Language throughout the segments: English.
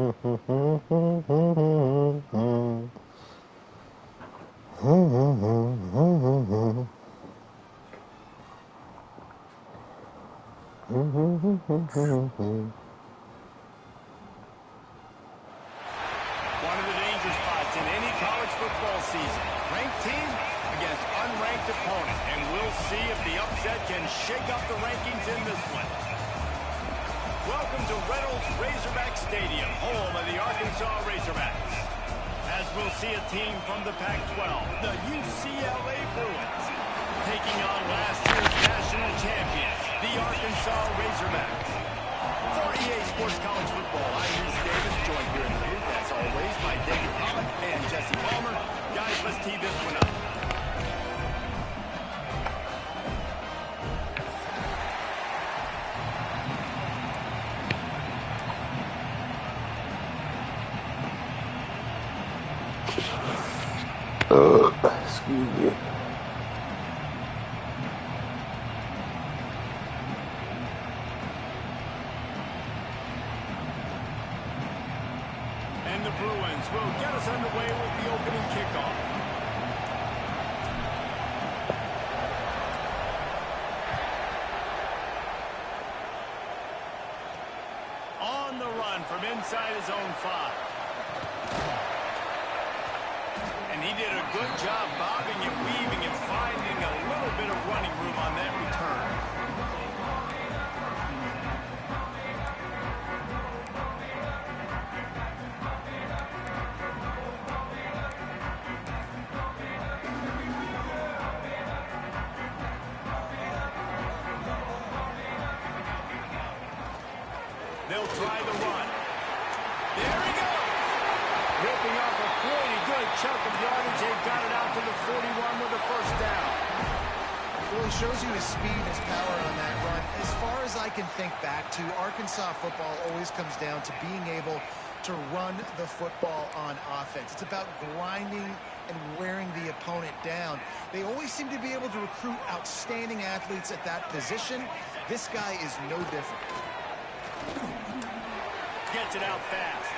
One of the danger spots in any college football season. Ranked team against unranked opponent. And we'll see if the upset can shake up the rankings in this one. Welcome to Reynolds Razorback Stadium, home of the Arkansas Razorbacks. As we'll see a team from the Pac-12, the UCLA Bruins, taking on last year's national champions, the Arkansas Razorbacks. For EA Sports College Football, I'm Reese Davis, joined here in the booth, as always, by David Pollock and Jesse Palmer. Guys, let's tee this one up. Excuse me. And the Bruins will get us underway with the opening kickoff. On the run from inside his own 5. And he did a good job bobbing and weaving and finding a little bit of running room on that return. They'll try the run. There he goes. Ripping off a pretty good chunk of yardage. They got it out to the 41 with a first down. Well, he shows you his speed and his power on that run. As far as I can think back to, Arkansas football always comes down to being able to run the football on offense. It's about grinding and wearing the opponent down. They always seem to be able to recruit outstanding athletes at that position. This guy is no different. Gets it out fast.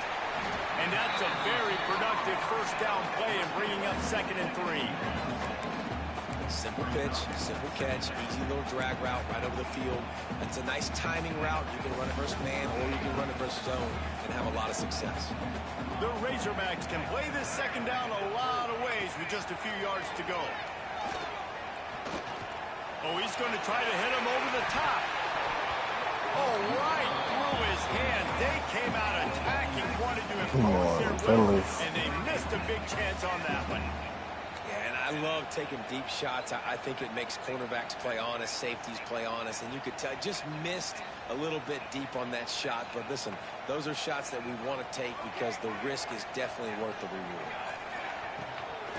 And that's a very productive first down play and bringing up 2nd and 3. Simple pitch, simple catch, easy little drag route right over the field. It's a nice timing route. You can run it versus man or you can run it versus zone and have a lot of success. The Razorbacks can play this 2nd down a lot of ways with just a few yards to go. Oh, he's going to try to hit him over the top. Oh, right through his hand. They came out attacking, wanted to impose their will, and they missed a big chance on that one. Yeah, and I love taking deep shots. I think it makes cornerbacks play honest, safeties play honest, and you could tell just missed a little bit deep on that shot. But listen, those are shots that we want to take because the risk is definitely worth the reward.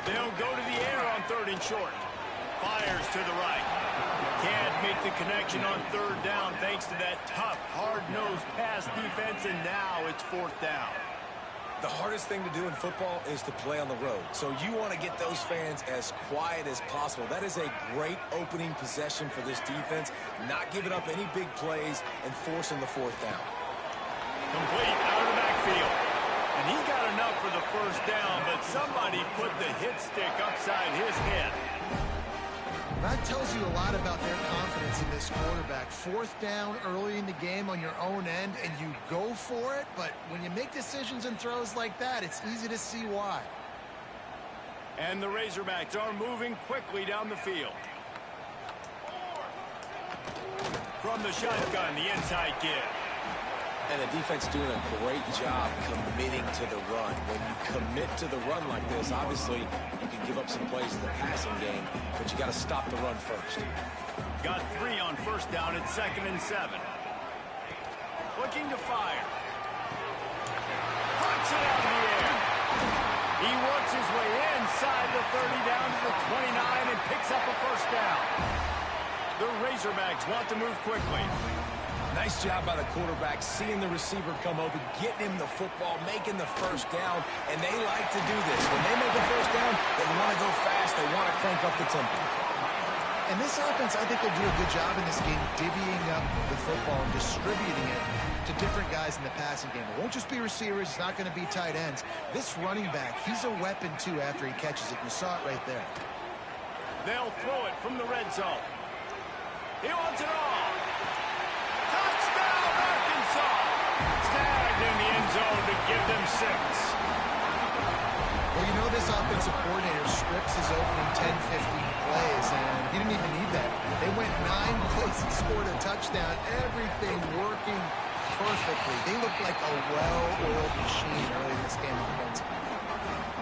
They'll go to the air on 3rd and short. Fires to the right. Can't make the connection on 3rd down thanks to that tough, hard-nosed pass defense, and now it's 4th down. The hardest thing to do in football is to play on the road. So you want to get those fans as quiet as possible. That is a great opening possession for this defense, not giving up any big plays and forcing the 4th down. Complete out of the backfield. And he got enough for the first down, but somebody put the hit stick upside his head. That tells you a lot about their confidence in this quarterback. 4th down early in the game on your own end, and you go for it. But when you make decisions and throws like that, it's easy to see why. And the Razorbacks are moving quickly down the field. From the shotgun, the inside give. And the defense doing a great job committing to the run. When you commit to the run like this, obviously you can give up some plays in the passing game, but you got to stop the run first. Got 3 on 1st down at 2nd and 7. Looking to fire. Puts it out in the air. He works his way inside the 30 down to the 29 and picks up a first down. The Razorbacks want to move quickly. Nice job by the quarterback, seeing the receiver come open, getting him the football, making the first down, and they like to do this. When they make the first down, they want to go fast, they want to crank up the tempo. And this offense, I think, will do a good job in this game divvying up the football and distributing it to different guys in the passing game. It won't just be receivers. It's not going to be tight ends. This running back, he's a weapon, too, after he catches it. You saw it right there. They'll throw it from the red zone. He wants it all. Touchdown, Arkansas. Snagged in the end zone to give them 6. Well, you know this offensive coordinator scripts his opening 10, 15 plays, and he didn't even need that. They went 9 plays and scored a touchdown. Everything working perfectly. They looked like a well-oiled machine early in this game defensively.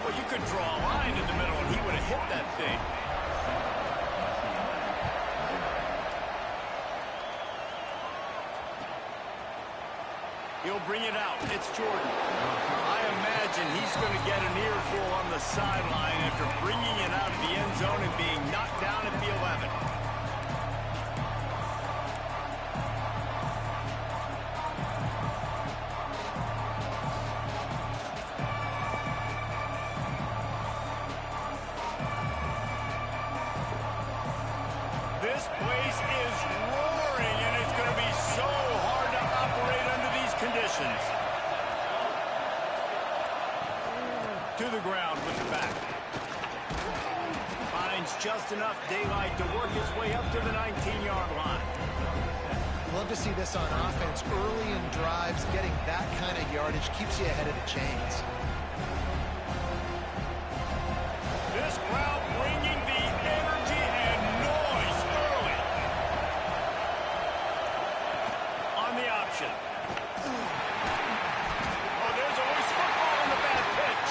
Well, you could draw a line in the middle, and he would have hit that thing. He'll bring it out. It's Jordan. I imagine he's going to get an earful on the sideline after bringing it out of the end zone and being knocked down at the 11. This place is roaring, and it's going to be so hard to operate under these conditions. To the ground with the back. Finds just enough daylight to work his way up to the 19-yard line. Love to see this on offense. Early in drives, getting that kind of yardage keeps you ahead of the chains. This crowd bringing the energy and noise early. On the option. Oh, there's always football on the bad pitch.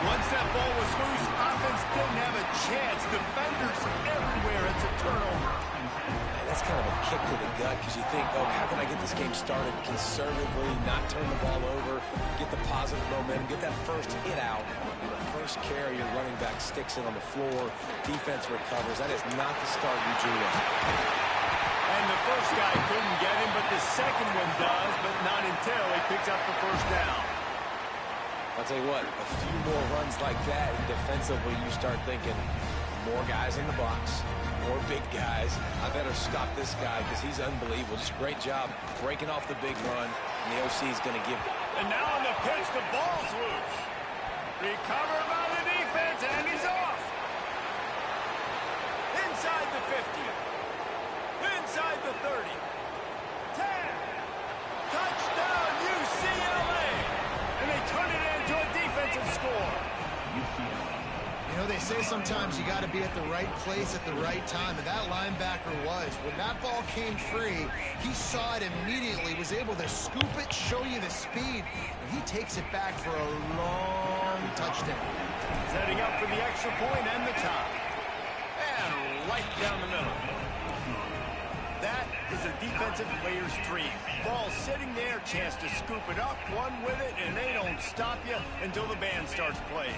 Once that ball was loose, offense didn't have a chance. Defenders everywhere. It's a turnover. Man, that's kind of a kick to the gut because you think, oh, how can I get this game started conservatively, not turn the ball over, get the positive momentum, get that first hit out. And the first carry, your running back sticks it on the floor. Defense recovers. That is not the start you drew up. And the first guy couldn't get him, but the second one does, but not until he picks up the first down. I'll tell you what, a few more runs like that, and defensively you start thinking, more guys in the box, more big guys. I better stop this guy because he's unbelievable. Just a great job breaking off the big run, and the OC is going to give. And now on the pitch, the ball's loose. Recovered by the defense, and he's off. Inside the 50. Inside the 30. 10. Touchdown, UCLA. And they turn it into a defensive score. You know, they say sometimes you got to be at the right place at the right time, and that linebacker was. When that ball came free, he saw it immediately, was able to scoop it, show you the speed, and he takes it back for a long touchdown. Setting up for the extra point and the tie. And right down the middle. That is a defensive player's dream. Ball sitting there, chance to scoop it up, one with it, and they don't stop you until the band starts playing.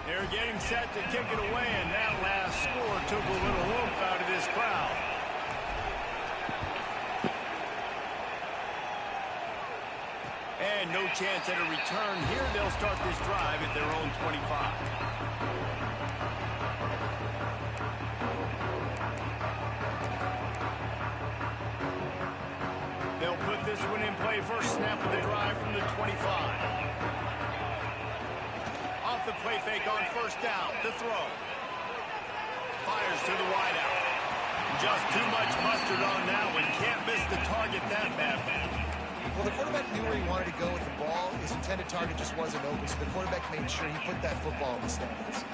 They're getting set to kick it away, and that last score took a little oomph out of this crowd. And no chance at a return here. They'll start this drive at their own 25. They'll put this one in play first snap of the drive from the 25. Off the play fake on first down. The throw. Fires to the wideout. Just too much mustard on that one. Can't miss the target that bad, man. Well, the quarterback knew where he wanted to go with the ball. His intended target just wasn't open, so the quarterback made sure he put that football in the stands.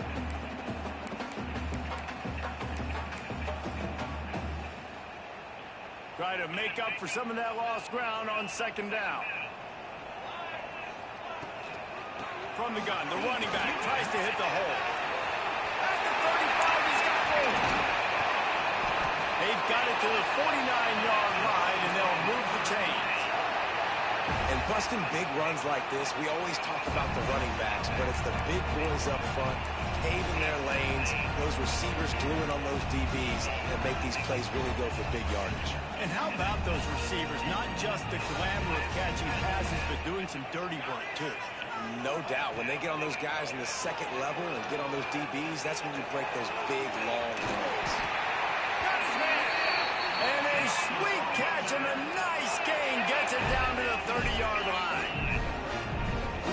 Try to make up for some of that lost ground on second down. From the gun, the running back tries to hit the hole. At the 35, he's got room. They've got it to the 49-yard line, and they'll move the chains. And busting big runs like this, we always talk about the running backs, but it's the big boys up front, paving their lanes, those receivers gluing on those DBs that make these plays really go for big yardage. And how about those receivers? Not just the glamour of catching passes, but doing some dirty work, too. No doubt. When they get on those guys in the second level and get on those DBs, that's when you break those big, long runs. Got his man. And a sweet catch and a nice gain gets it down to the 30-yard line.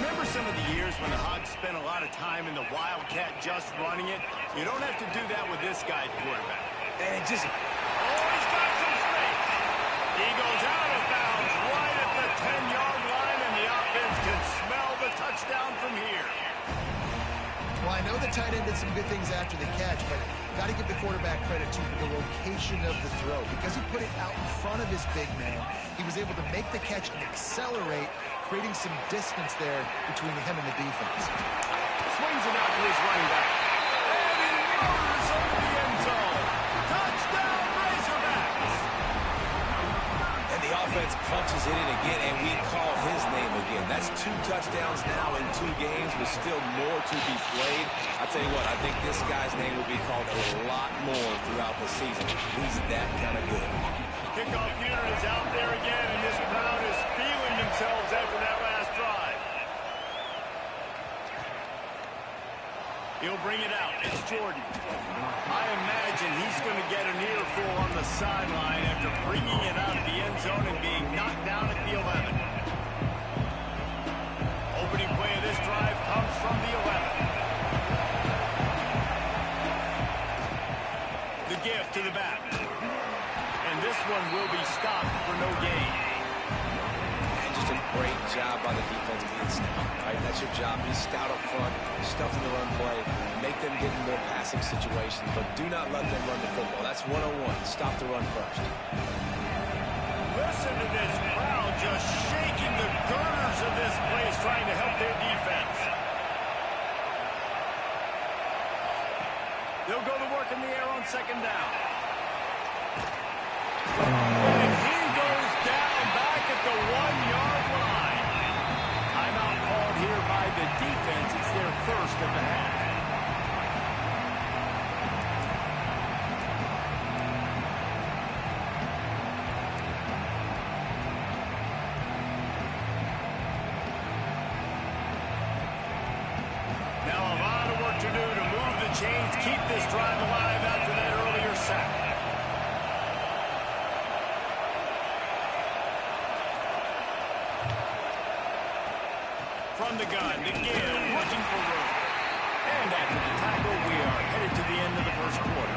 Remember some of the years when the Hogs spent a lot of time in the Wildcat just running it? You don't have to do that with this guy quarterback. And it just... Oh, he's got some space. He goes out of bounds right at the 10-yard line, and the offense can smell the touchdown from here. Well, I know the tight end did some good things after the catch, but got to give the quarterback credit, too, for the location of the throw. Because he put it out in front of his big man, he was able to make the catch and accelerate, creating some distance there between him and the defense. Swings it out to his running back. And he murders over the end zone. Touchdown, Razorbacks! And the offense punches it in again, and we call his name again. That's 2 touchdowns now in 2 games with still more to be played. I tell you what, I think this guy's name will be called a lot more throughout the season. He's that kind of good. Kickoff unit is out there again, and this crowd is feeling themselves after that last drive. He'll bring it out. It's Jordan. I imagine he's going to get an earful on the sideline after bringing it out of the end zone and being knocked down at the 11. Opening play of this drive comes from the 11. The gift to the back. And this one will be stopped for no gain. And just a great job by the defense being stout, right? That's your job. Be stout up front, stuff in the run play, make them get in more passing situations, but do not let them run the football. That's 101. Stop the run first. Listen to this crowd just shaking the girders of this place, trying to help their defense. They'll go to work in the air on second down. And he goes down back at the 1-yard line. Timeout called here by the defense. It's their first of the half. Now a lot of work to do to move the chains, keep this drive alive after that earlier sack. From the gun to Gill, looking for room. And after the tackle, we are headed to the end of the first quarter.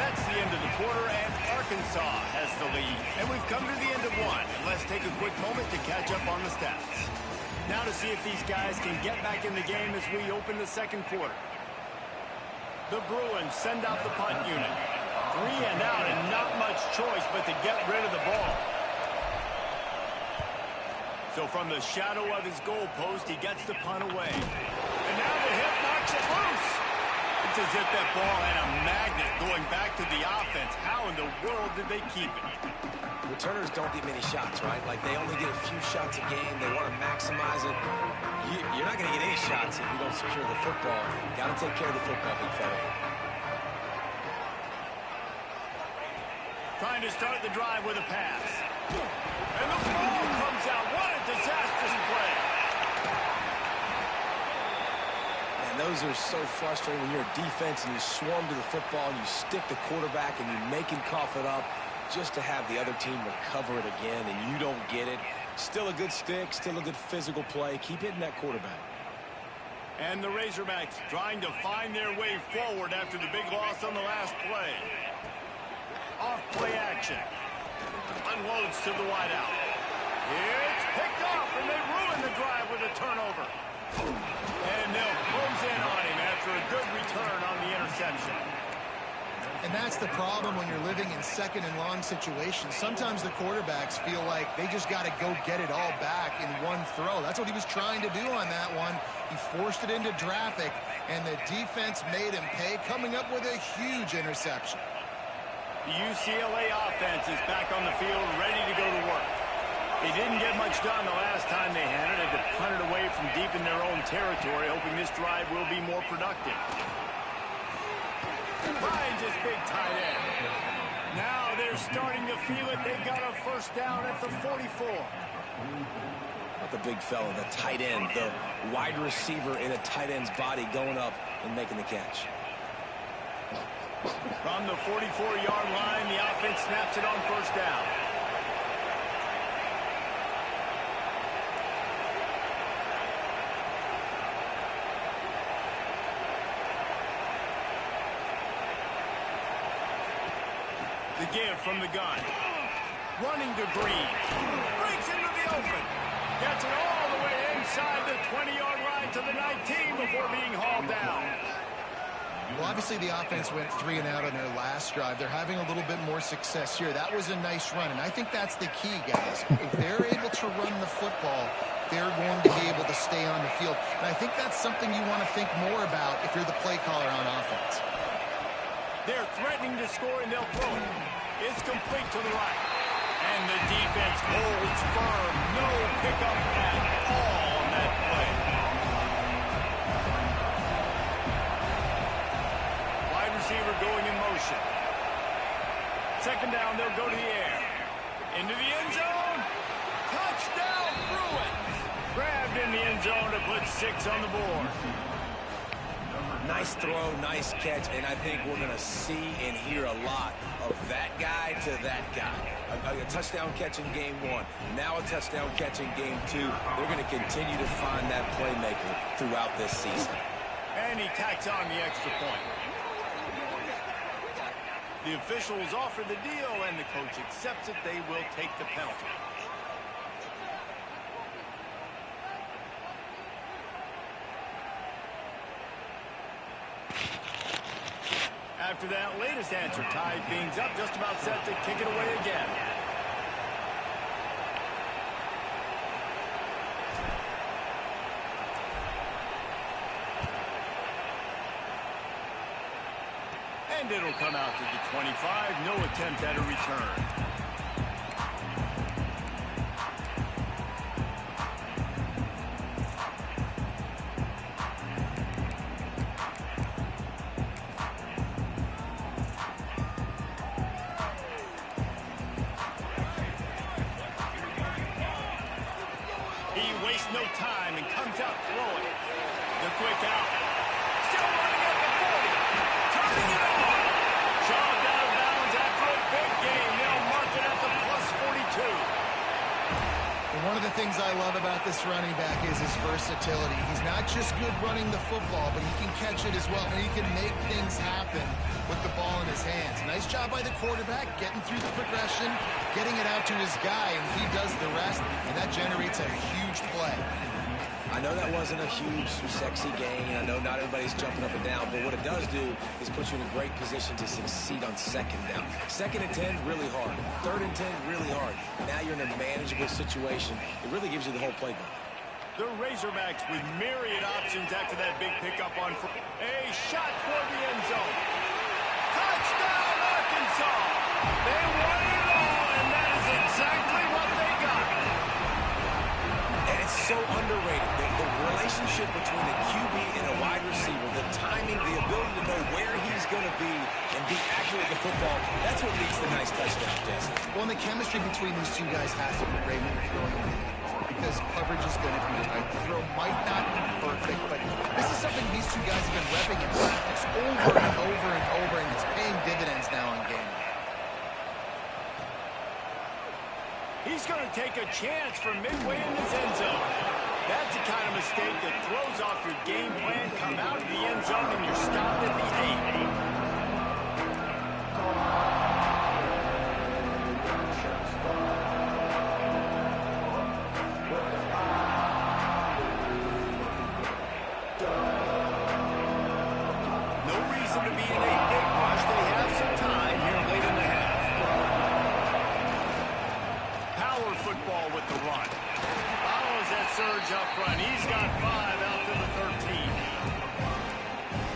That's the end of the quarter, and Arkansas has the lead. And we've come to the end of one. And let's take a quick moment to catch up on the stats. Now to see if these guys can get back in the game as we open the second quarter. The Bruins send out the punt unit. 3 and out, and not much choice but to get rid of the ball. So from the shadow of his goal post, he gets the punt away. And now the hit knocks it loose. It's as if that ball had a magnet going back to the offense. How in the world did they keep it? Returners don't get many shots, right? Like, they only get a few shots a game. They want to maximize it. You're not going to get any shots if you don't secure the football. Got to take care of the football, big fella. Trying to start the drive with a pass. And the ball comes out. What a disastrous play. And those are so frustrating when you're a defense and you swarm to the football and you stick the quarterback and you make him cough it up just to have the other team recover it again and you don't get it. Still a good stick, still a good physical play. Keep hitting that quarterback. And the Razorbacks trying to find their way forward after the big loss on the last play. Off play action. Unloads to the wideout. It's picked off, and they ruin the drive with a turnover. And they'll close in on him after a good return on the interception. And that's the problem when you're living in second and long situations. Sometimes the quarterbacks feel like they just got to go get it all back in one throw. That's what he was trying to do on that one. He forced it into traffic, and the defense made him pay, coming up with a huge interception. The UCLA offense is back on the field, ready to go to work. They didn't get much done the last time they had it. They punted away from deep in their own territory, hoping this drive will be more productive. Finds his big tight end. Now they're starting to feel it. They've got a first down at the 44. The big fella, the tight end, the wide receiver in a tight end's body going up and making the catch. From the 44-yard line, the offense snaps it on first down. The give from the gun. Running to Green. Breaks into the open. Gets it all the way inside the 20-yard line to the 19 before being hauled down. Well, obviously the offense went 3 and out on their last drive. They're having a little bit more success here. That was a nice run, and I think that's the key, guys. If they're able to run the football, they're going to be able to stay on the field. And I think that's something you want to think more about if you're the play caller on offense. They're threatening to score, and they'll throw it. It's complete to the right. And the defense holds firm. No pickup at all on that play. Wide receiver going in motion. Second down, they'll go to the air. Into the end zone. Touchdown, Bruins. Grabbed in the end zone to put 6 on the board. Nice throw, nice catch, and I think we're going to see and hear a lot of that guy to that guy. A touchdown catch in game 1, now a touchdown catch in game 2. They're going to continue to find that playmaker throughout this season. And he tacks on the extra point. The officials offer the deal, and the coach accepts it. They will take the penalty. After that latest answer, tied things up, just about set to kick it away again. And it'll come out to the 25. No attempt at a return. No time and comes out throwing. The quick out. Still running at the 40. Turning it on. Shoved out of bounds after a big game. They'll mark it at the +42. And one of the things I love about this running back is his versatility. He's not just good running the football, but he can catch it as well, and he can make things happen with the ball in his hands. Nice job by the quarterback, getting through the progression, getting it out to his guy, and he does the rest, and that generates a huge play. I know that wasn't a huge, sexy game, and I know not everybody's jumping up and down, but what it does do is put you in a great position to succeed on second down. 2nd and 10, really hard. 3rd and 10, really hard. Now you're in a manageable situation. It really gives you the whole playbook. The Razorbacks with myriad options after that big pickup on a shot toward the end zone. Touchdown, Arkansas! They won it all, and that is exactly what they got. And it's so underrated. The relationship between a QB and a wide receiver, the timing, the ability to know where he's going to be and be accurate with the football, that's what leads to nice touchdowns, Jesse. Well, and the chemistry between these two guys has to be great when you're throwing the game, because coverage is going to be tight. The throw might not be perfect, but this is something these two guys have been repping in practice over and over and over, and it's paying dividends now in game. He's going to take a chance from midway in his end zone. That's the kind of mistake that throws off your game plan. Come out of the end zone and you're stopped at the 8. No reason to be in a big rush. They have some time here late in the half. Power football with the run. Follows that surge up front. He's got 5 out to the 13.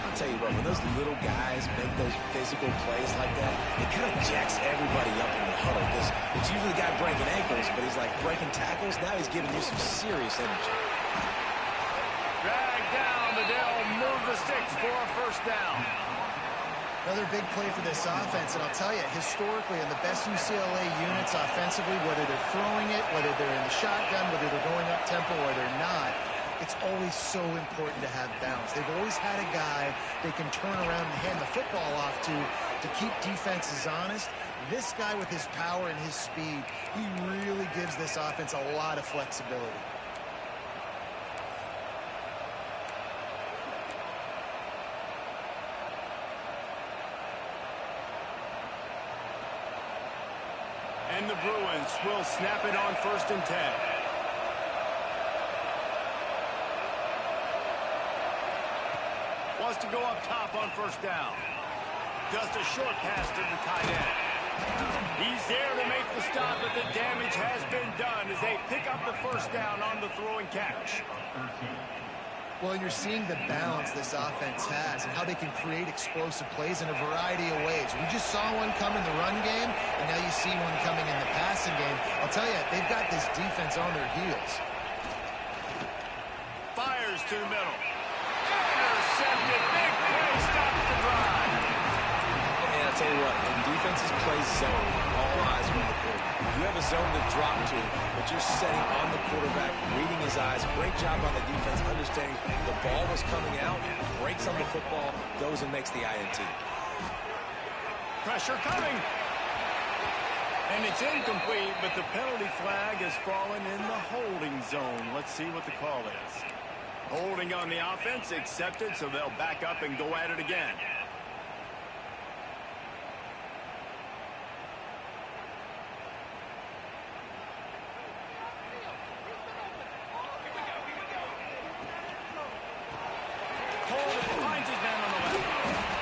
I'll tell you what, when those little guys make those physical plays like that, it kind of jacks everybody up in the huddle, because it's usually the guy breaking ankles, but he's like breaking tackles. Now he's giving you some serious energy. Drag down, but they'll move the sticks for a first down. Another big play for this offense, and I'll tell you, historically, in the best UCLA units offensively, whether they're throwing it, whether they're in the shotgun, whether they're going up tempo or they're not, it's always so important to have balance. They've always had a guy they can turn around and hand the football off to keep defenses honest. This guy with his power and his speed, he really gives this offense a lot of flexibility. And the Bruins will snap it on 1st and 10. Wants to go up top on 1st down. Just a short pass to the tight end. He's there to make the stop, but the damage has been done as they pick up the 1st down on the throw and catch. Well, and you're seeing the balance this offense has and how they can create explosive plays in a variety of ways. We just saw one come in the run game, and now you see one coming in the passing game. I'll tell you, they've got this defense on their heels. Fires to the middle. Intercepted. Big play. Stops the drive. And I'll tell you what, when defenses play zone, all eyes are on the quarterback. You have a zone to drop to, but you're setting on the quarterback, reading his eyes. Great job on the defense, understanding the ball was coming out, breaks on the football, goes and makes the INT. Pressure coming. And it's incomplete, but the penalty flag has fallen in the holding zone. Let's see what the call is. Holding on the offense, accepted, so they'll back up and go at it again. Finds his man on the left.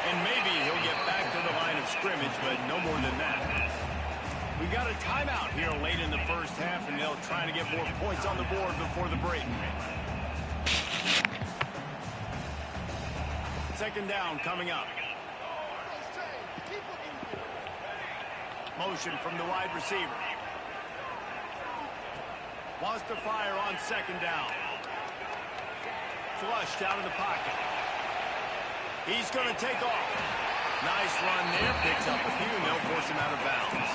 And maybe he'll get back to the line of scrimmage, but no more than that. We got a timeout here late in the 1st half, and they'll try to get more points on the board before the break. 2nd down coming up. Motion from the wide receiver. Wants to fire on 2nd down. Flushed out of the pocket. He's going to take off. Nice run there. Picks up a few, and they'll force him out of bounds.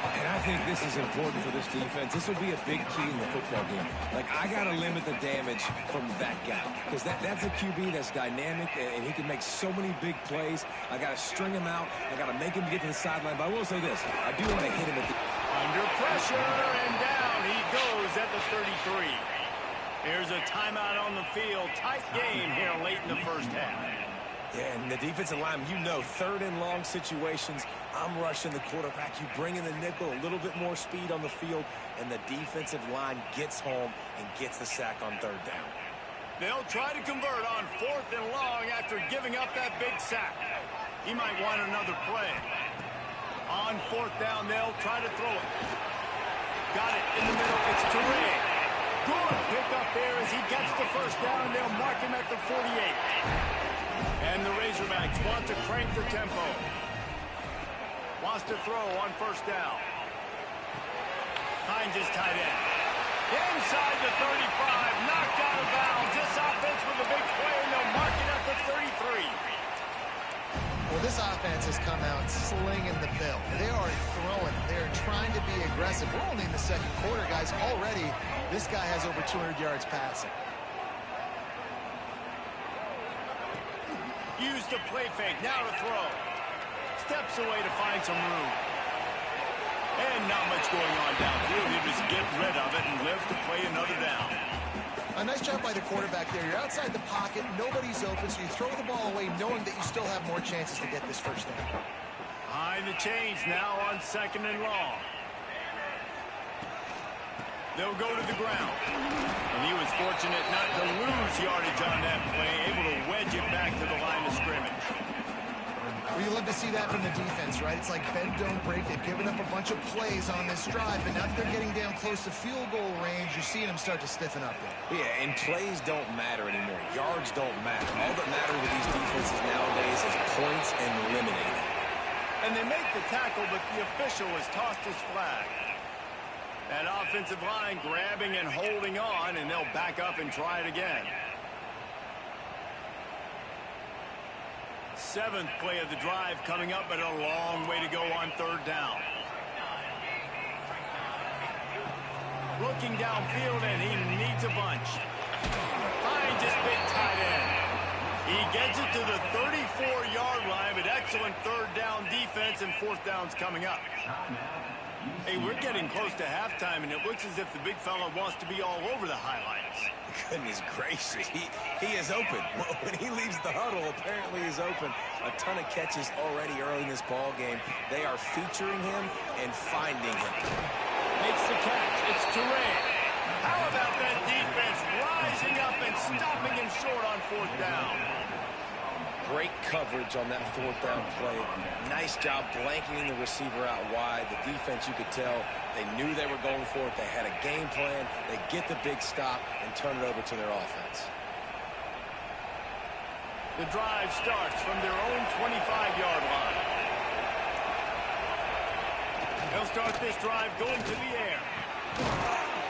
And I think this is important for this defense. This will be a big key in the football game. Like, I got to limit the damage from that guy. Because that's a QB that's dynamic, and he can make so many big plays. I got to string him out. I got to make him get to the sideline. But I will say this. I do want to hit him at the... Under pressure, and down he goes at the 33. Here's a timeout on the field. Tight game here late in the 1st half. Yeah, and the defensive line, you know, 3rd and long situations, I'm rushing the quarterback. You bring in the nickel, a little bit more speed on the field, and the defensive line gets home and gets the sack on 3rd down. They'll try to convert on 4th and long after giving up that big sack. He might want another play. On 4th down, they'll try to throw it. Got it in the middle. It's Touré. Good pick up there as he gets the 1st down. They'll mark him at the 48. And the Razorbacks want to crank the tempo. Wants to throw on 1st down. Finds his tight end. Inside the 35, knocked out of bounds. This offense with a big play, and they'll mark it at the 33. Well, this offense has come out slinging the pill. They are throwing. They're trying to be aggressive. We're only in the 2nd quarter, guys. Already, this guy has over 200 yards passing. Use the play fake. Now to throw. Steps away to find some room. And not much going on downfield. He just get rid of it and live to play another down. A nice job by the quarterback there. You're outside the pocket. Nobody's open, so you throw the ball away knowing that you still have more chances to get this 1st down. Behind the chains now on 2nd and long. They'll go to the ground. And he was fortunate not to lose yardage on that play, able to wedge it back to the line of scrimmage. Well, you love to see that from the defense, right? It's like bend, don't break. They've given up a bunch of plays on this drive, but now that they're getting down close to field goal range, you're seeing them start to stiffen up there. Yeah, and plays don't matter anymore. Yards don't matter. All that matters with these defenses nowadays is points and eliminating. And they make the tackle, but the official has tossed his flag. That offensive line grabbing and holding on, and they'll back up and try it again. 7th play of the drive coming up, but a long way to go on 3rd down. Looking downfield, and he needs a bunch. Finds his big tight end. He gets it to the 34-yard line, but excellent 3rd down defense, and 4th down's coming up. Hey, we're getting close to halftime, and it looks as if the big fella wants to be all over the highlights. Goodness gracious, he is open. When he leaves the huddle, apparently he's open. A ton of catches already early in this ball game. They are featuring him and finding him. Makes the catch. It's Touré. How about that defense rising up and stopping him short on 4th down? Great coverage on that 4th down play. Nice job blanketing the receiver out wide. The defense, you could tell, they knew they were going for it. They had a game plan. They get the big stop and turn it over to their offense. The drive starts from their own 25-yard line. They'll start this drive going to the air.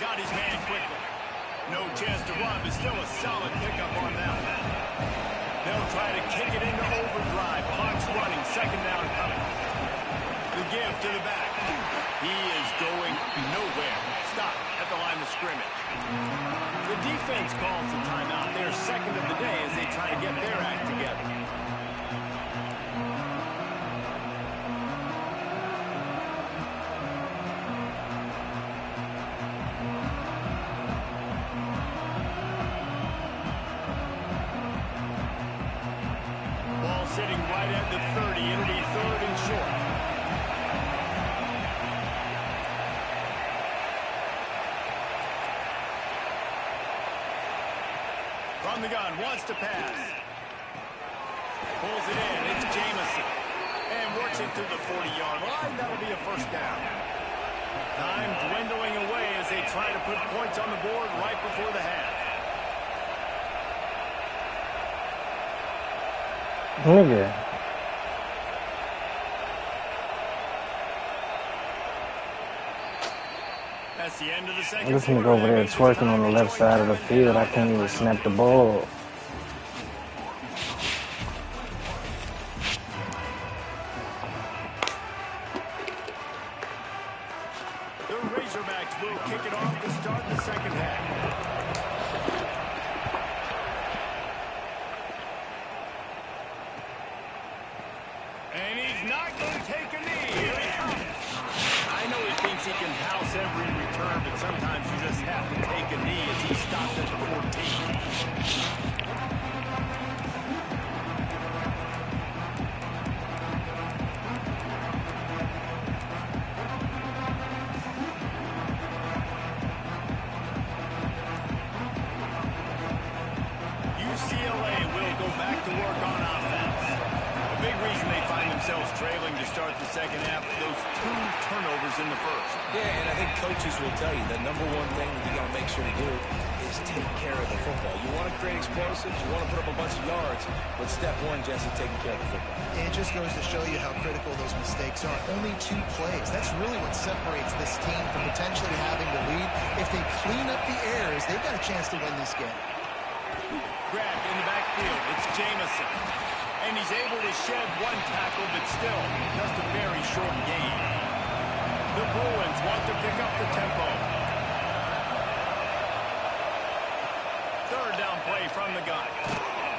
Got his man quickly. No chance to run, but still a solid pickup on that one. They'll try to kick it into overdrive. Clock's running. 2nd down coming. The give to the back. He is going nowhere. Stop at the line of scrimmage. The defense calls the timeout. Their 2nd of the day as they try to get their act together. Sitting right at the 30. It'll be 3rd and short. From the gun, wants to pass. Pulls it in. It's Jamison. And works it to the 40-yard line. That'll be a 1st down. Time dwindling away as they try to put points on the board right before the half. Nigga. That's the end of the 2nd. This nigga over there twerking on the left side of the field. I can't even snap the ball. The Razorbacks will kick it off to start the 2nd half. And he's not going to take a knee. Here he comes. I know he thinks he can house every return, but sometimes you just have to take a knee as he stopped at the 14. UCLA will go back to work on offense. A big reason they find themselves trailing to start the 2nd half, those 2 turnovers in the 1st. Yeah, and I think coaches will tell you the number one thing that you got to make sure to do is take care of the football. You want to create explosives, you want to put up a bunch of yards, but step 1, Jesse, taking care of the football. It just goes to show you how critical those mistakes are. Only 2 plays. That's really what separates this team from potentially having the lead. If they clean up the errors, they've got a chance to win this game. Grabbed in the backfield. It's Jamison. And he's able to shed 1 tackle, but still just a very short gain. The Bruins want to pick up the tempo. 3rd down play from the gun.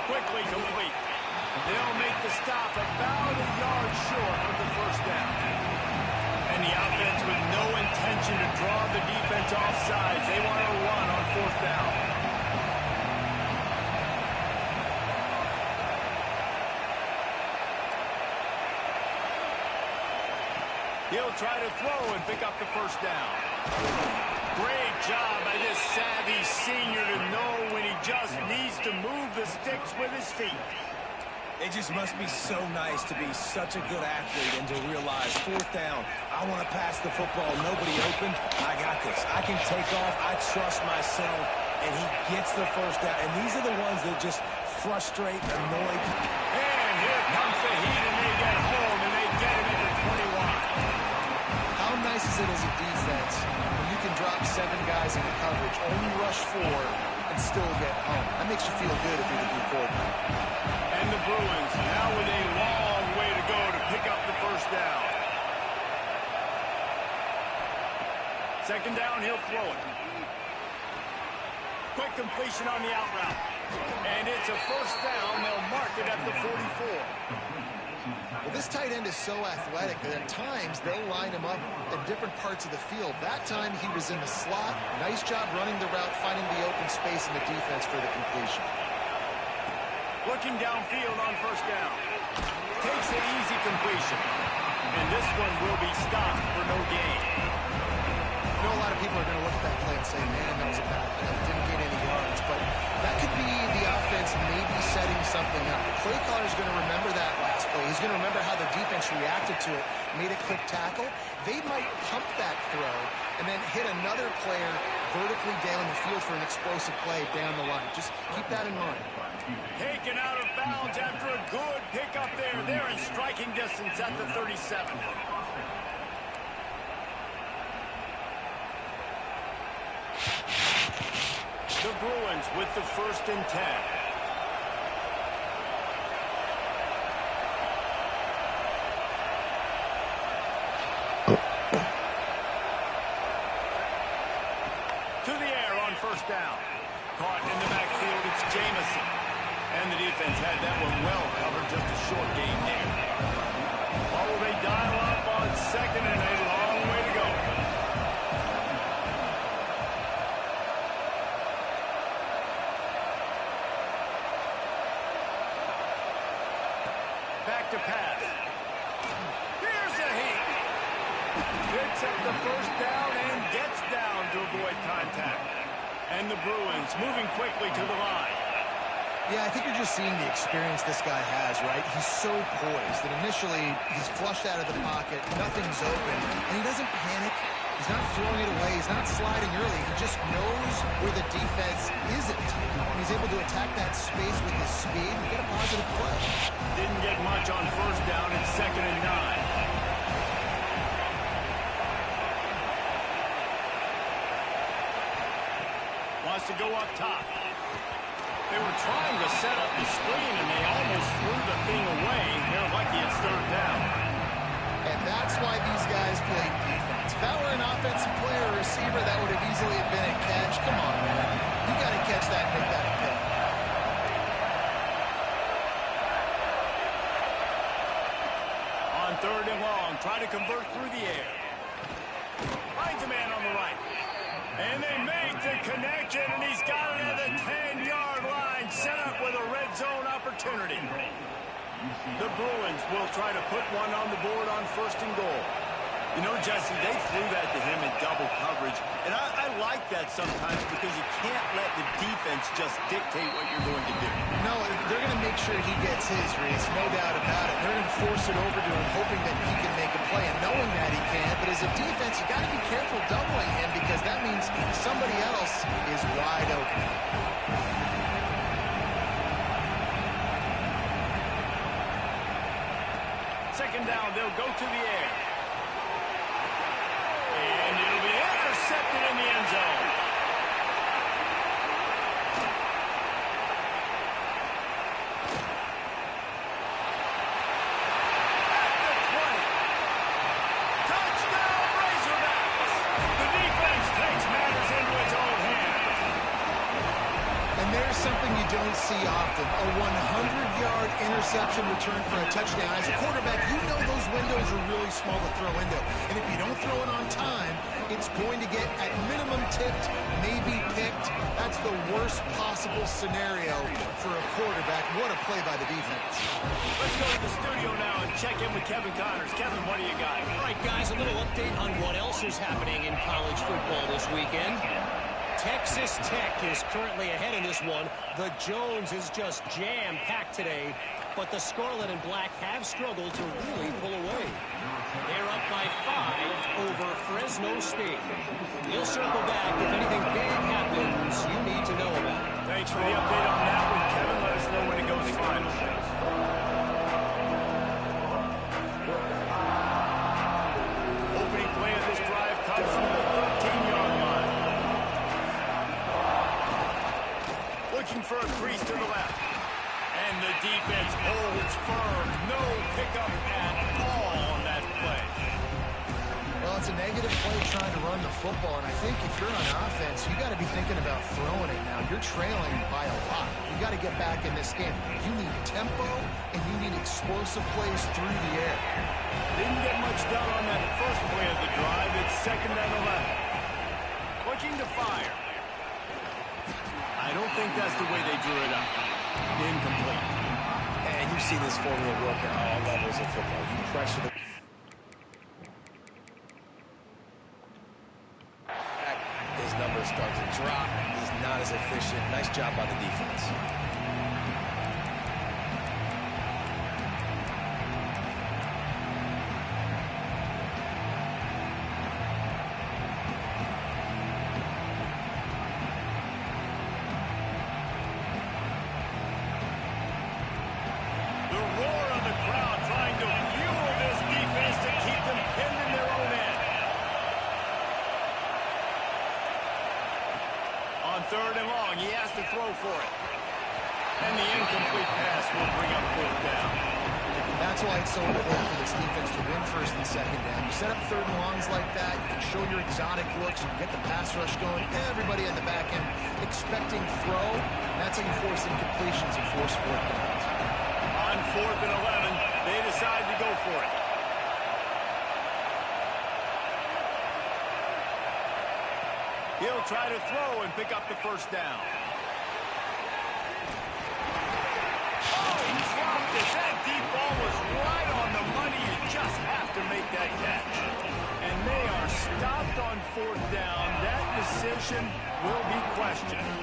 Quickly complete. They'll make the stop about a yard short of the 1st down. And the offense with no intention to draw the defense off sides. They want to run on 4th down. He'll try to throw and pick up the 1st down. Great job by this savvy senior to know when he just needs to move the sticks with his feet. It just must be so nice to be such a good athlete and to realize 4th down, I want to pass the football, nobody open, I got this. I can take off, I trust myself, and he gets the 1st down. And these are the ones that just frustrate, annoy. And here comes the heat, and they get home, and they get him at the 21. How nice is it as a defense when you can drop 7 guys into coverage, only rush 4, and still get home? That makes you feel good if you're the D coordinator. And the Bruins now with a long way to go to pick up the first down. Second down, he'll throw it. Quick completion on the out route. And it's a first down. They'll mark it at the 44. Well, this tight end is so athletic that at times they'll line him up in different parts of the field. That time he was in the slot. Nice job running the route, finding the open space in the defense for the completion. Looking downfield on first down. Takes an easy completion. And this one will be stopped for no gain. I know a lot of people are going to look at that play and say, man, that was a bad play. Didn't gain any yards. But that could be the offense maybe setting something up. The play caller is going to remember that last play. He's going to remember how the defense reacted to it, made a quick tackle. They might pump that throw and then hit another player vertically down the field for an explosive play down the line. Just keep that in mind. Taken out of bounds after a good pickup there. They're in striking distance at the 37. The Bruins with the first and 10. To the air on first down. Caught in the backfield, it's Jamison. And the defense had that one well covered, just a short gain there. Oh, they dial up on second and a long way to go. Back to pass. Here's a heat. Picks up the first down and gets down to avoid contact. And the Bruins moving quickly to the line. Yeah, I think you're just seeing the experience this guy has, right? He's so poised that initially he's flushed out of the pocket, nothing's open, and he doesn't panic. He's not throwing it away. He's not sliding early. He just knows where the defense isn't. And he's able to attack that space with his speed and get a positive play. Didn't get much on first down. It's second and 9. Wants to go up top. They were trying to set up the screen, and they almost threw the thing away. They're lucky it's third down. And that's why these guys play defense. If that were an offensive player or receiver, that would have easily been a catch. Come on, man. You got to catch that and make that a pick. On third and long, try to convert through the air. Finds a man on the right. And they make the connection, and he's got it at the 10-yard line, set up with a red zone opportunity. The Bruins will try to put one on the board on first and goal. You know, Jesse, they threw that to him in double coverage, and I like that sometimes because you can't let the defense just dictate what you're going to do. No, they're going to make sure he gets his, Reese, no doubt about it. They're going to force it over to him, hoping that he can make a play, and knowing that he can. But as a defense, you got to be careful doubling him because that means somebody else is wide open. Second down, they'll go to the air. And it'll be intercepted in the end zone. At the 20. Touchdown, Razorbacks. The defense takes matters into its own hands. And there's something you don't see often, a 100-yard interception return for a touchdown. As a quarterback, you know those windows are really small to throw into. And if you don't throw it on time, it's going to get, at minimum, tipped, maybe picked. That's the worst possible scenario for a quarterback. What a play by the defense. Let's go to the studio now and check in with Kevin Connors. Kevin, what do you got? All right, guys, a little update on what else is happening in college football this weekend. Texas Tech is currently ahead in this one. The Jones is just jam-packed today, but the Scarlet and Black have struggled to really pull away. They're up by 5 over Fresno State. We'll circle back if anything big happens you need to know about. Thanks for the update on that one, Kevin. Let us know when it goes final. Opening play of this drive comes from the 13-yard line. Looking for a crease to the left. And the defense holds firm. No pickup at all on that play. Well, it's a negative play trying to run the football, and I think if you're on offense, you got to be thinking about throwing it now. You're trailing by a lot. You got to get back in this game. You need tempo, and you need explosive plays through the air. Didn't get much done on that first play of the drive. It's 2nd and 11. Looking to fire. I don't think that's the way they drew it up. Incomplete. And you've seen this formula work at all levels of football. You pressure the... His numbers start to drop. He's not as efficient. Nice job by the defense. The roar of the crowd trying to fuel this defense to keep them pinned in their own end. On 3rd and long, he has to throw for it. And the incomplete pass will bring up 4th down. That's why it's so important for this defense to win 1st and 2nd down. You set up 3rd and longs like that, you can show your exotic looks, you can get the pass rush going, everybody on the back end expecting throw, and that's how you force incompletions and force 4th downs. On 4th and 11, they decide to go for it. He'll try to throw and pick up the 1st down. Oh, he dropped it. That deep ball was right on the money. You just have to make that catch. And they are stopped on 4th down. That decision will be questioned.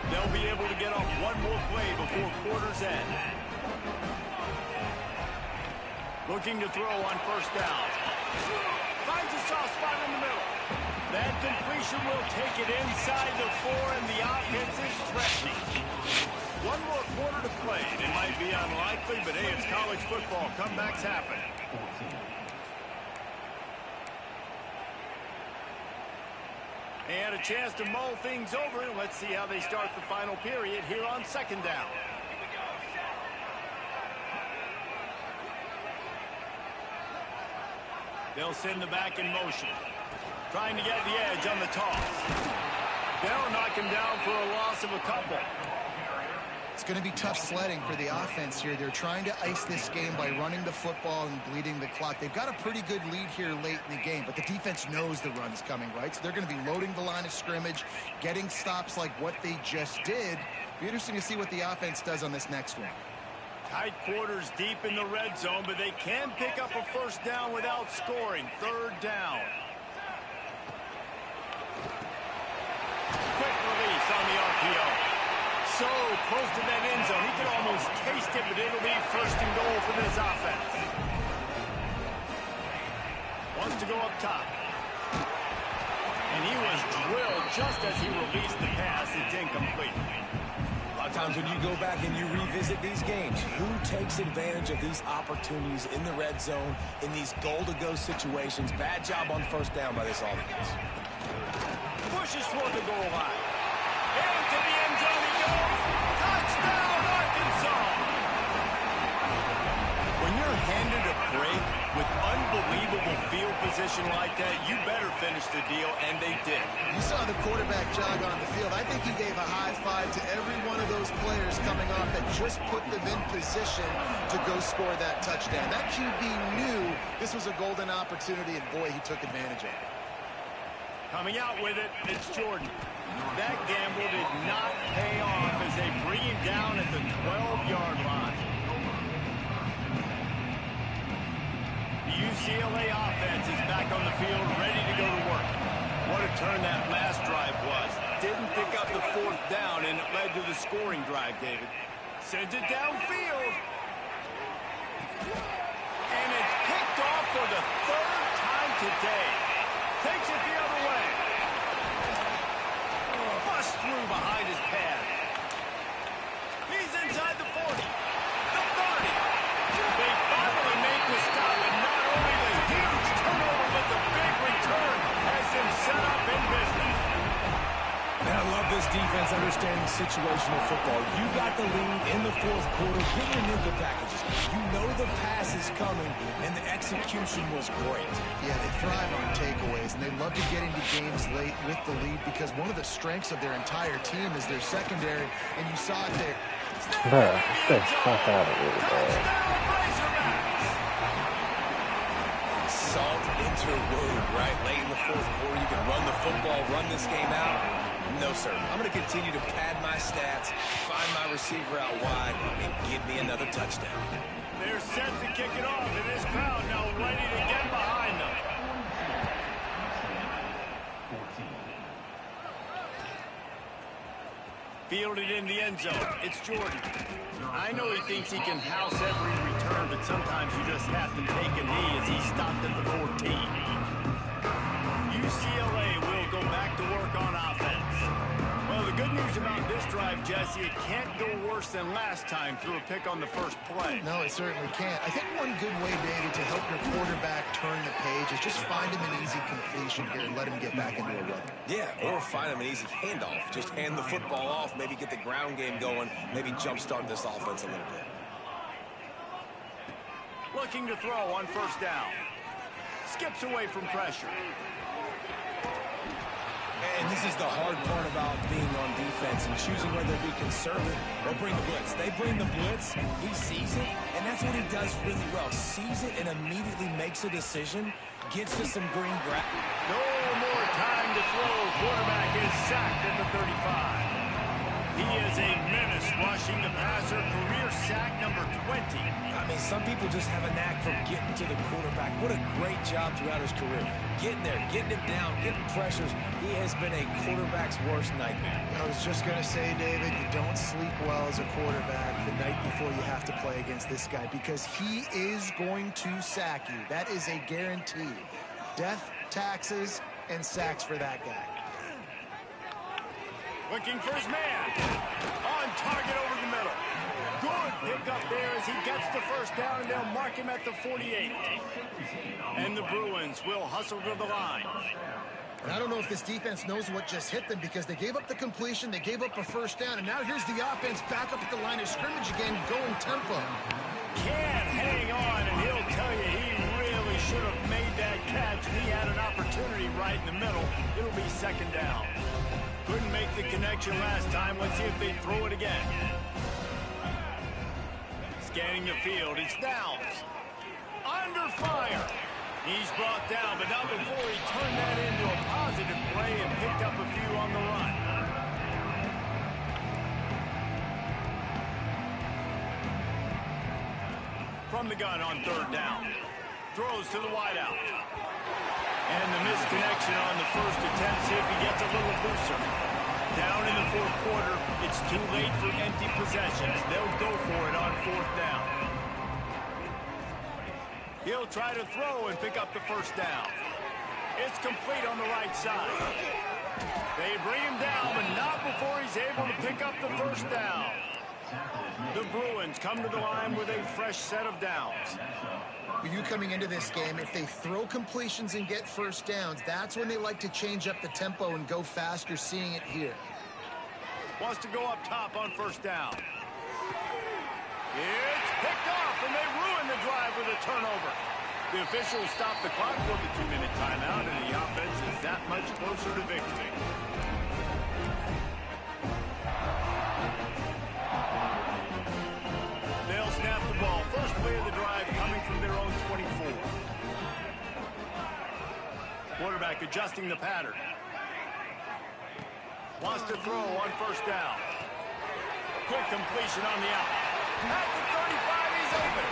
They'll be able to get off one more play before quarter's end. Looking to throw on 1st down. Finds a soft spot in the middle. That completion will take it inside the 4, and the offense is threatening. One more quarter to play. It might be unlikely, but hey, it's college football. Comebacks happen. They had a chance to mull things over. Let's see how they start the final period here on 2nd down. They'll send the back in motion. Trying to get the edge on the toss. They'll knock him down for a loss of a couple. It's going to be tough sledding for the offense here. They're trying to ice this game by running the football and bleeding the clock. They've got a pretty good lead here late in the game, but the defense knows the run is coming, right? So they're going to be loading the line of scrimmage, getting stops like what they just did. Be interesting to see what the offense does on this next one. Tight quarters deep in the red zone, but they can pick up a 1st down without scoring. 3rd down. Quick release on the RPO. So close to that end zone. He can almost taste it, but it'll be 1st and goal for this offense. Wants to go up top. And he was drilled just as he released the pass. It's incomplete. A lot of times when you go back and you revisit these games, who takes advantage of these opportunities in the red zone, in these goal-to-go situations? Bad job on 1st down by this offense. Pushes toward the goal line. Into the end zone he goes. Touchdown, Arkansas! When you're handed a break with unbelievable field position like that, you better finish the deal, and they did. You saw the quarterback jog on the field. I think he gave a high five to every one of those players coming off that just put them in position to go score that touchdown. That QB knew this was a golden opportunity, and boy, he took advantage of it. Coming out with it, it's Jordan. That gamble did not pay off as they bring him down at the 12-yard line. The UCLA offense is back on the field, ready to go to work. What a turn that last drive was. Didn't pick up the 4th down, and it led to the scoring drive, David. Sends it downfield. And it's picked off for the 3rd time today. Takes it the other way. Bust through behind his pad. He's inside the 40. The 30. They finally make the stop, and not only the huge turnover, but the big return has him set up in business. And I love this defense understanding situational football. You got the lead in the fourth quarter. Get your nickel packages. You know the pass is coming, and the execution was great. Yeah, they thrive on takeaways, and they love to get into games late with the lead because one of the strengths of their entire team is their secondary, and you saw it there. Bruh, get the fuck out of here, bro. Salt into wound, right? Late in the fourth quarter, you can run the football, run this game out. No, sir. I'm going to continue to pad my stats, find my receiver out wide, and give me another touchdown. They're set to kick it off, and this crowd now ready to get behind them. Fielded in the end zone. It's Jordan. I know he thinks he can house every return, but sometimes you just have to take a knee as he stopped at the 14. UCLA will go back to work on offense. Well, the good news about this drive, Jesse, it can't go worse than last time through a pick on the first play. No, it certainly can't. I think one good way, David, to help your quarterback turn the page is just find him an easy completion here and let him get back into a run. Yeah, or find him an easy handoff. Just hand the football off, maybe get the ground game going, maybe jumpstart this offense a little bit. Looking to throw on first down. Skips away from pressure. And this is the hard part about being on defense and choosing whether to be conservative or bring the blitz. They bring the blitz, he sees it, and that's what he does really well. Sees it and immediately makes a decision, gets to some green grass. No more time to throw. Quarterback is sacked at the 35. He is a menace rushing the passer. Career sack number 20. I mean, some people just have a knack for getting to the quarterback. What a great job throughout his career. Getting there, getting him down, getting pressures. He has been a quarterback's worst nightmare. I was just going to say, David, you don't sleep well as a quarterback the night before you have to play against this guy because he is going to sack you. That is a guarantee. Death, taxes, and sacks for that guy. Looking for his man. On target over the middle. Good pick up there as he gets the first down, and they'll mark him at the 48. And the Bruins will hustle to the line. And I don't know if this defense knows what just hit them because they gave up the completion, they gave up a first down, and now here's the offense back up at the line of scrimmage again, going tempo. Can't hang on, and he'll tell you he really should have made that catch. He had an opportunity right in the middle. It'll be second down. Couldn't make the connection last time. Let's see if they throw it again. Scanning the field. It's Downs. Under fire. He's brought down, but not before he turned that into a positive play and picked up a few on the run. From the gun on third down. Throws to the wideout. And the misconnection on the first attempt. See if he gets a little looser. Down in the fourth quarter, it's too late for empty possessions. They'll go for it on fourth down. He'll try to throw and pick up the first down. It's complete on the right side. They bring him down, but not before he's able to pick up the first down. The Bruins come to the line with a fresh set of downs. You coming into this game, if they throw completions and get first downs, that's when they like to change up the tempo and go faster, seeing it here. Wants to go up top on first down. It's picked off, and they ruin the drive with a turnover. The officials stop the clock for the 2-minute timeout, and the offense is that much closer to victory. They'll snap the ball. First play of the drive coming from their own 24. Quarterback adjusting the pattern. Wants to throw on first down. Quick completion on the out. At the 35, he's open.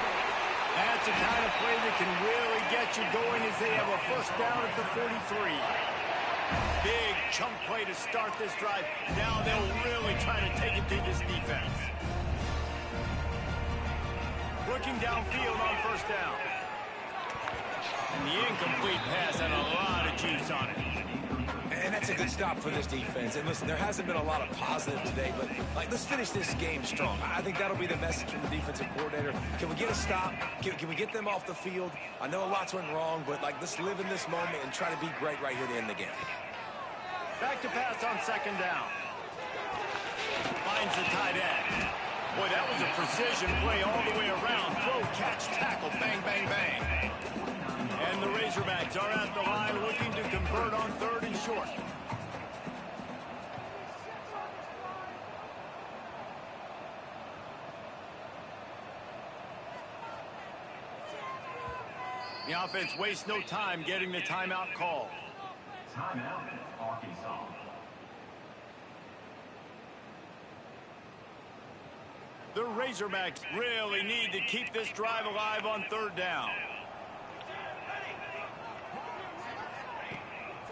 That's the kind of play that can really get you going as they have a first down at the 43. Big chunk play to start this drive. Now they'll really try to take it to this defense. Looking downfield on first down. And the incomplete pass had a lot of juice on it. And that's a good stop for this defense. And listen, there hasn't been a lot of positive today, but let's finish this game strong. I think that'll be the message from the defensive coordinator. Can we get a stop? Can we get them off the field? I know a lot's went wrong, but let's live in this moment and try to be great right here to end the game. Back to pass on second down. finds the tight end. Boy, that was a precision play all the way around. Throw, catch, tackle, bang, bang, bang. And the Razorbacks are at the line looking to convert on 3rd and short. The offense wastes no time getting the timeout call. Timeout, Arkansas. The Razorbacks really need to keep this drive alive on 3rd down.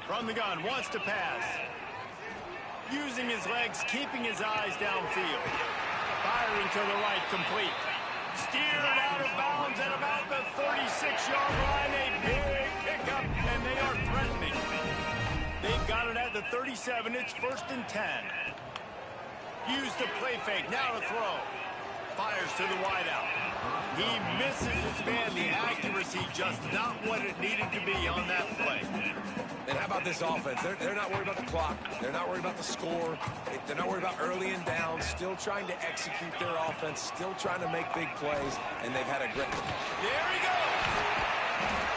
From the gun, wants to pass. Using his legs, keeping his eyes downfield. Firing to the right, complete. Steered out of bounds at about the 36-yard line. A big pickup, and they are threatening. They've got it at the 37. It's 1st and 10. Use the play fake. Now to throw. Fires to the wideout. He misses his man. The accuracy just not what it needed to be on that play. And how about this offense? They're not worried about the clock. They're not worried about the score. They're not worried about early and down. Still trying to execute their offense. Still trying to make big plays. And they've had a great... There he goes.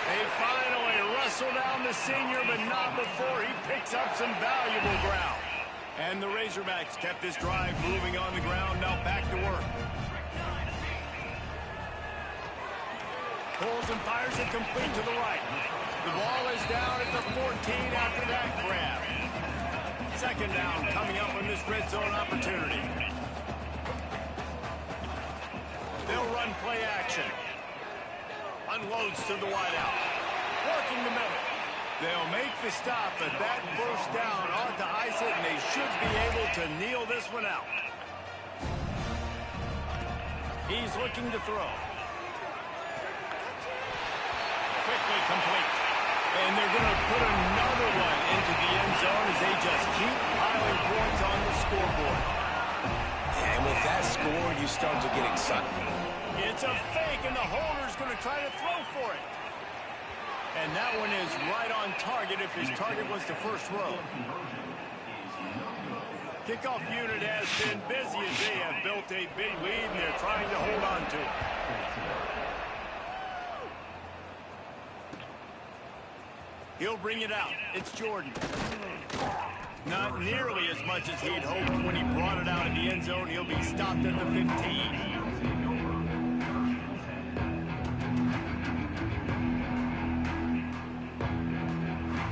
They finally wrestle down the senior, but not before he picks up some valuable ground. And the Razorbacks kept this drive moving on the ground. Now back to work. Pulls and fires it complete to the right. The ball is down at the 14 after that grab. 2nd down coming up on this red zone opportunity. They'll run play action. Unloads to the wideout. Working the middle. They'll make the stop, but that 1st down ought to ice it, and they should be able to kneel this one out. He's looking to throw. Quickly complete. And they're going to put another one into the end zone as they just keep piling points on the scoreboard. And with that score, you start to get excited. It's a fake, and the holder's going to try to throw for it. And that one is right on target if his target was the 1st row. Kickoff unit has been busy as they have built a big lead, and they're trying to hold on to it. He'll bring it out. It's Jordan. Not nearly as much as he'd hoped when he brought it out in the end zone. He'll be stopped at the 15.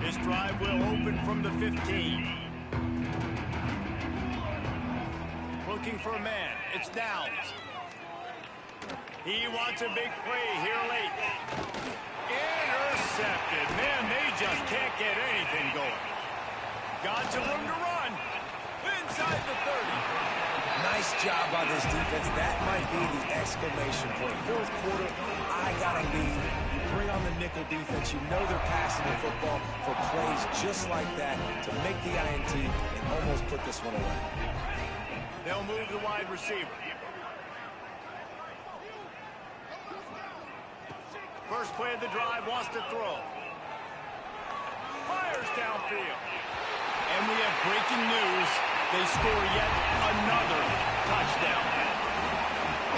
This drive will open from the 15. Looking for a man. It's Downs. He wants a big play here late. Intercepted. Man, they just can't get anything going. Got some room to run. Inside the 30. Nice job by this defense. That might be the exclamation point. 4th quarter, I got a lead. You bring on the nickel defense. You know they're passing the football for plays just like that to make the INT and almost put this one away. They'll move the wide receiver. First play of the drive, wants to throw. Fires downfield. And we have breaking news. They score yet another touchdown.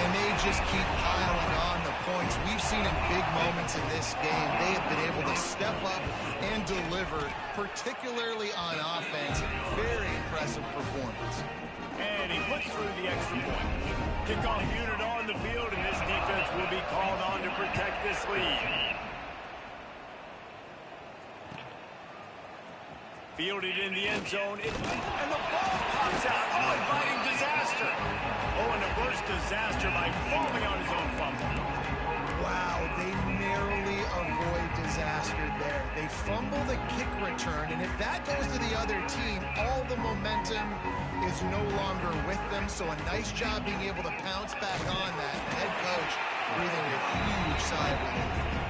And they just keep piling on the points. We've seen in big moments in this game, they have been able to step up and deliver, particularly on offense. Very impressive performance. And he puts through the extra point. Kickoff unit on the field, and this defense will be called on to protect this lead. Fielded in the end zone, and the ball pops out. Oh, inviting disaster. Oh, and a burst disaster by falling on his own fumble. Wow, they narrowly avoid disaster there. They fumble the kick return, and if that goes to the other team, all the momentum is no longer with them. So a nice job being able to pounce back on that. The head coach breathing a huge sigh of relief.